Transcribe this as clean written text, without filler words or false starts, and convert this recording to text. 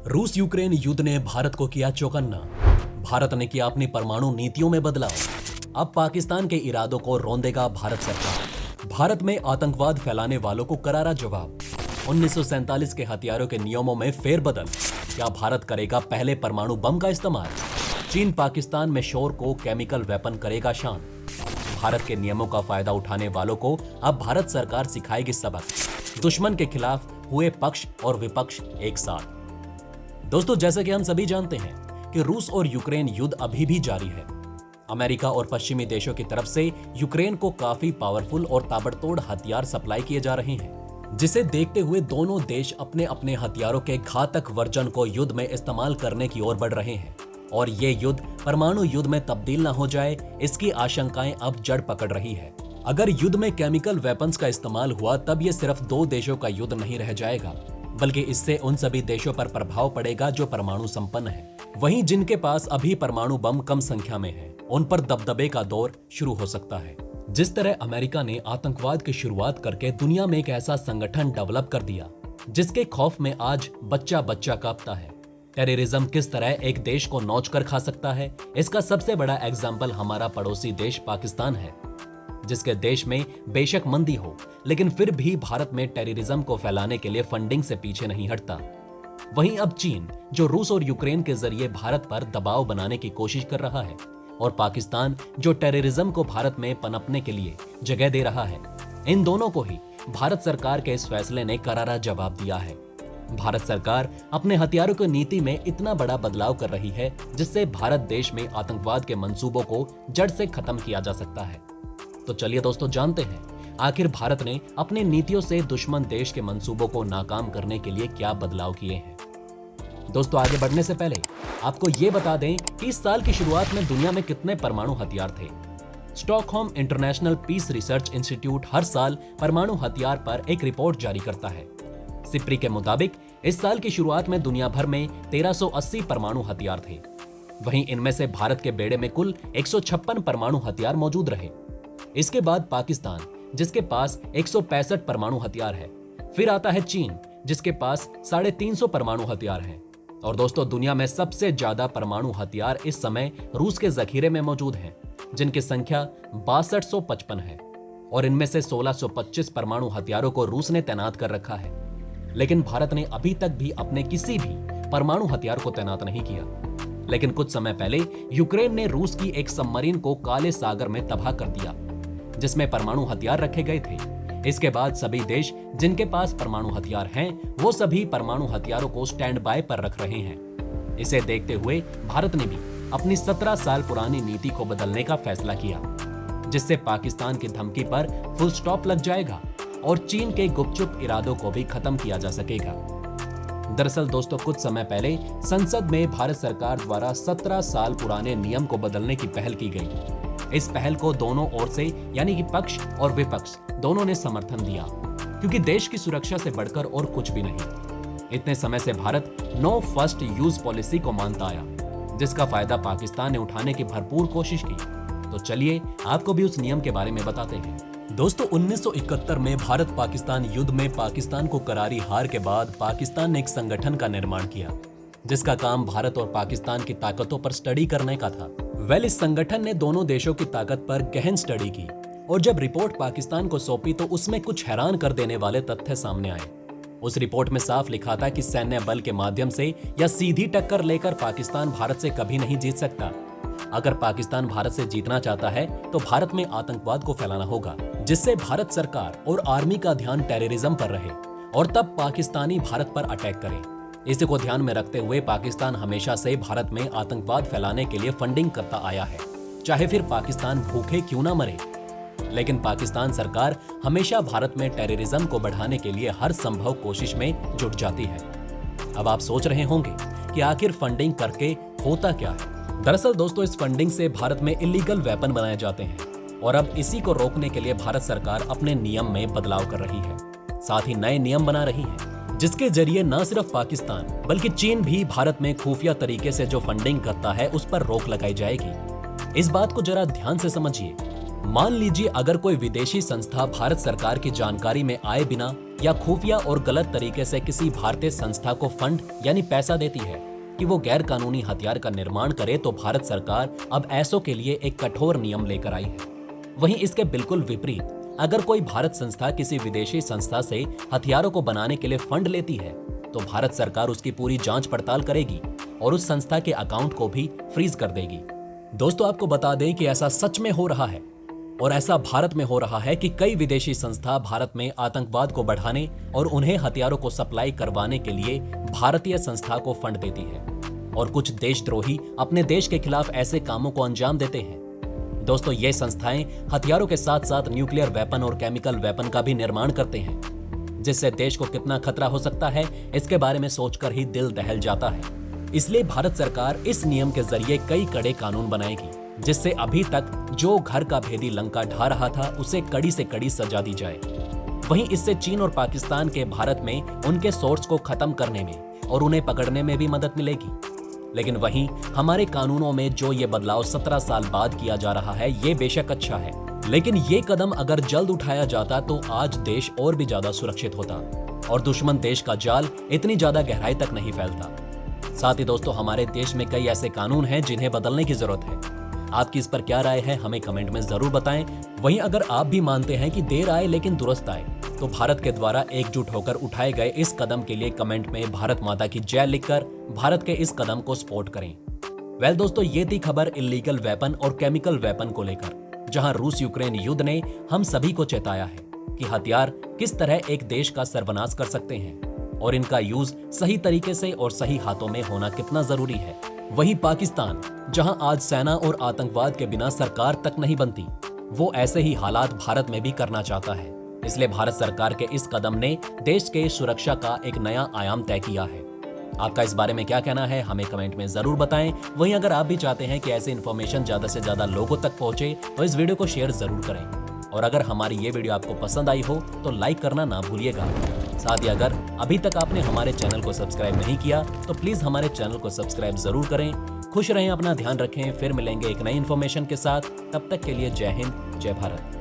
रूस यूक्रेन युद्ध ने भारत को किया चौकन्ना। भारत ने किया अपनी परमाणु नीतियों में बदलाव। अब पाकिस्तान के इरादों को रौंदेगा भारत सरकार। भारत में आतंकवाद फैलाने वालों को करारा जवाब। 1947 के हथियारों के नियमों में फेरबदल। क्या भारत करेगा पहले परमाणु बम का इस्तेमाल? चीन पाकिस्तान में शोर को केमिकल वेपन करेगा शांत। भारत के नियमों का फायदा उठाने वालों को अब भारत सरकार सिखाएगी सबक। दुश्मन के खिलाफ हुए पक्ष और विपक्ष एक साथ। दोस्तों, जैसा कि हम सभी जानते हैं कि रूस और यूक्रेन युद्ध अभी भी जारी है। अमेरिका और पश्चिमी देशों की तरफ से यूक्रेन को काफी पावरफुल और ताबड़तोड़ हथियार सप्लाई किए जा रहे हैं, जिसे देखते हुए दोनों देश अपने अपने हथियारों के घातक वर्जन को युद्ध में इस्तेमाल करने की ओर बढ़ रहे हैं। और ये युद्ध परमाणु युद्ध में तब्दील न हो जाए, इसकी आशंकाएं अब जड़ पकड़ रही है। अगर युद्ध में केमिकल वेपन्स का इस्तेमाल हुआ तब ये सिर्फ दो देशों का युद्ध नहीं रह जाएगा, बल्कि इससे उन सभी देशों पर प्रभाव पड़ेगा जो परमाणु संपन्न है। वहीं जिनके पास अभी परमाणु बम कम संख्या में है, उन पर दबदबे का दौर शुरू हो सकता है। जिस तरह अमेरिका ने आतंकवाद की शुरुआत करके दुनिया में एक ऐसा संगठन डेवलप कर दिया जिसके खौफ में आज बच्चा बच्चा कांपता है। टेररिज्म किस तरह एक देश को नोच कर खा सकता है, इसका सबसे बड़ा एग्जाम्पल हमारा पड़ोसी देश पाकिस्तान है, जिसके देश में बेशक मंदी हो, लेकिन फिर भी भारत में टेररिज्म को फैलाने के लिए फंडिंग से पीछे नहीं हटता। वहीं अब चीन, जो रूस और यूक्रेन के जरिए भारत पर दबाव बनाने की कोशिश कर रहा है, और पाकिस्तान, जो टेररिज्म को भारत में पनपने के लिए जगह दे रहा है, इन दोनों को ही भारत सरकार के इस फैसले ने करारा जवाब दिया है। भारत सरकार अपने हथियारों की नीति में इतना बड़ा बदलाव कर रही है जिससे भारत देश में आतंकवाद के मंसूबों को जड़ से खत्म किया जा सकता है। तो चलिए दोस्तों, जानते हैं आखिर भारत ने अपनी नीतियों से दुश्मन देश के मंसूबों को नाकाम करने के लिए क्या बदलाव किए हैं। दोस्तों, आगे बढ़ने से पहले आपको ये बता दें कि इस साल की शुरुआत में दुनिया में कितने परमाणु हथियार थे। Stockholm International Peace Research Institute हर साल परमाणु हथियार पर एक रिपोर्ट जारी करता है। सिप्री के मुताबिक इस साल की शुरुआत में दुनिया भर में 1380 परमाणु हथियार थे। वहीं इनमें से भारत के बेड़े में कुल 156 परमाणु हथियार मौजूद रहे। इसके बाद पाकिस्तान, जिसके पास 165 परमाणु हथियार है। फिर आता है चीन, जिसके पास 350 परमाणु हथियार हैं। और दोस्तों, दुनिया में सबसे ज्यादा परमाणु हथियार इस समय रूस के जखीरे में मौजूद हैं, जिनकी संख्या 6255 है। और इनमें से 1625 परमाणु हथियारों को रूस ने तैनात कर रखा है। लेकिन भारत ने अभी तक भी अपने किसी भी परमाणु हथियार को तैनात नहीं किया। लेकिन कुछ समय पहले यूक्रेन ने रूस की एक सबमरीन को काले सागर में तबाह कर दिया, जिसमें परमाणु हथियार रखे गए थे। इसके बाद सभी देश जिनके पास परमाणु हथियार हैं, वो सभी परमाणु हथियारों को स्टैंड बाय पर रख रहे हैं। इसे देखते हुए भारत ने भी अपनी 17 साल पुरानी नीति को बदलने का फैसला किया, जिससे पाकिस्तान की धमकी पर फुल स्टॉप लग जाएगा और चीन के गुपचुप इरादों को भी खत्म किया जा सकेगा। दरअसल दोस्तों, कुछ समय पहले संसद में भारत सरकार द्वारा 17 साल पुराने नियम को बदलने की पहल की गई। इस पहल को दोनों ओर से, यानी कि पक्ष और विपक्ष दोनों ने समर्थन दिया, क्योंकि देश की सुरक्षा से बढ़कर और कुछ भी नहीं। इतने समय से Bharat no first use policy को मानता आया, जिसका फायदा पाकिस्तान ने उठाने की भरपूर कोशिश की। तो चलिए आपको भी उस नियम के बारे में बताते हैं। दोस्तों, 1971 में भारत पाकिस्तान युद्ध में पाकिस्तान को करारी हार के बाद पाकिस्तान ने एक संगठन का निर्माण किया, जिसका काम भारत और पाकिस्तान की ताकतों पर स्टडी करने का था। इस संगठन ने दोनों देशों की ताकत पर गहन स्टडी की, और जब रिपोर्ट पाकिस्तान को सौंपी तो उसमें कुछ हैरान कर देने वाले तथ्य सामने आए। उस रिपोर्ट में साफ लिखा था कि सैन्य बल के माध्यम से या सीधी टक्कर लेकर पाकिस्तान भारत से कभी नहीं जीत सकता। अगर पाकिस्तान भारत से जीतना चाहता है तो भारत में आतंकवाद को फैलाना होगा, जिससे भारत सरकार और आर्मी का ध्यान टेररिज्म पर रहे, और तब पाकिस्तानी भारत पर अटैक करें। इसी को ध्यान में रखते हुए पाकिस्तान हमेशा से भारत में आतंकवाद फैलाने के लिए फंडिंग करता आया है, चाहे फिर पाकिस्तान भूखे क्यों ना मरे। लेकिन पाकिस्तान सरकार हमेशा भारत में टेररिज्म को बढ़ाने के लिए हर संभव कोशिश में जुट जाती है। अब आप सोच रहे होंगे कि आखिर फंडिंग करके होता क्या है। दरअसल दोस्तों, इस फंडिंग से भारत में इलीगल वेपन बनाए जाते हैं, और अब इसी को रोकने के लिए भारत सरकार अपने नियम में बदलाव कर रही है। साथ ही नए नियम बना रही है, जिसके जरिए न सिर्फ पाकिस्तान बल्कि चीन भी भारत में खुफिया तरीके से जो फंडिंग करता है उस पर रोक लगाई जाएगी। इस बात को जरा ध्यान से समझिए। मान लीजिए अगर कोई विदेशी संस्था भारत सरकार की जानकारी में आए बिना या खुफिया और गलत तरीके से किसी भारतीय संस्था को फंड यानी पैसा देती है कि वो गैर कानूनी हथियार का निर्माण करे, तो भारत सरकार अब ऐसों के लिए एक कठोर नियम लेकर आई है। वहीं इसके बिल्कुल विपरीत, अगर कोई भारत संस्था किसी विदेशी संस्था से हथियारों को बनाने के लिए फंड लेती है तो भारत सरकार उसकी पूरी जांच पड़ताल करेगी और उस संस्था के अकाउंट को भी फ्रीज कर देगी। दोस्तों, आपको बता दें कि ऐसा सच में हो रहा है और ऐसा भारत में हो रहा है कि कई विदेशी संस्था भारत में आतंकवाद को बढ़ाने और उन्हें हथियारों को सप्लाई करवाने के लिए भारतीय संस्था को फंड देती है और कुछ देशद्रोही अपने देश के खिलाफ ऐसे कामों को अंजाम देते हैं। दोस्तों, ये संस्थाएं हथियारों के साथ साथ न्यूक्लियर वेपन और केमिकल वेपन का भी निर्माण करते हैं, जिससे देश को कितना खतरा हो सकता है इसके बारे में सोचकर ही दिल दहल जाता है। इसलिए भारत सरकार इस नियम के जरिए कई कड़े कानून बनाएगी, जिससे अभी तक जो घर का भेदी लंका ढा रहा था उसे कड़ी से कड़ी सजा दी जाए। वहीं इससे चीन और पाकिस्तान के भारत में उनके सोर्स को खत्म करने में और उन्हें पकड़ने में भी मदद मिलेगी। लेकिन वहीं हमारे कानूनों में जो ये बदलाव 17 साल बाद किया जा रहा है, ये बेशक अच्छा है, लेकिन ये कदम अगर जल्द उठाया जाता तो आज देश और भी ज्यादा सुरक्षित होता और दुश्मन देश का जाल इतनी ज्यादा गहराई तक नहीं फैलता। साथ ही दोस्तों, हमारे देश में कई ऐसे कानून हैं जिन्हें बदलने की जरूरत है। आपकी इस पर क्या राय है, हमें कमेंट में जरूर बताएं। वहीं अगर आप भी मानते हैं कि देर आए लेकिन दुरुस्त आए, तो भारत के द्वारा एकजुट होकर उठाए गए इस कदम के लिए कमेंट में भारत माता की जय लिखकर भारत के इस कदम को सपोर्ट करें। वेल दोस्तों, ये थी खबर इल्लीगल वेपन और केमिकल वेपन को लेकर, जहां रूस यूक्रेन युद्ध ने हम सभी को चेताया है कि हथियार किस तरह एक देश का सर्वनाश कर सकते हैं और इनका यूज सही तरीके से और सही हाथों में होना कितना जरूरी है। वहीं पाकिस्तान, जहां आज सेना और आतंकवाद के बिना सरकार तक नहीं बनती, वो ऐसे ही हालात भारत में भी करना चाहता है। इसलिए भारत सरकार के इस कदम ने देश के सुरक्षा का एक नया आयाम तय किया है। आपका इस बारे में क्या कहना है, हमें कमेंट में जरूर बताएं। वहीं अगर आप भी चाहते हैं कि ऐसी इन्फॉर्मेशन ज्यादा से ज्यादा लोगों तक पहुंचे तो इस वीडियो को शेयर जरूर करें और अगर हमारी ये वीडियो आपको पसंद आई हो तो लाइक करना ना भूलिएगा। साथ ही अगर अभी तक आपने हमारे चैनल को सब्सक्राइब नहीं किया तो प्लीज हमारे चैनल को सब्सक्राइब जरूर करें। खुश रहें, अपना ध्यान रखें, फिर मिलेंगे एक नई इन्फॉर्मेशन के साथ। तब तक के लिए जय हिंद, जय भारत।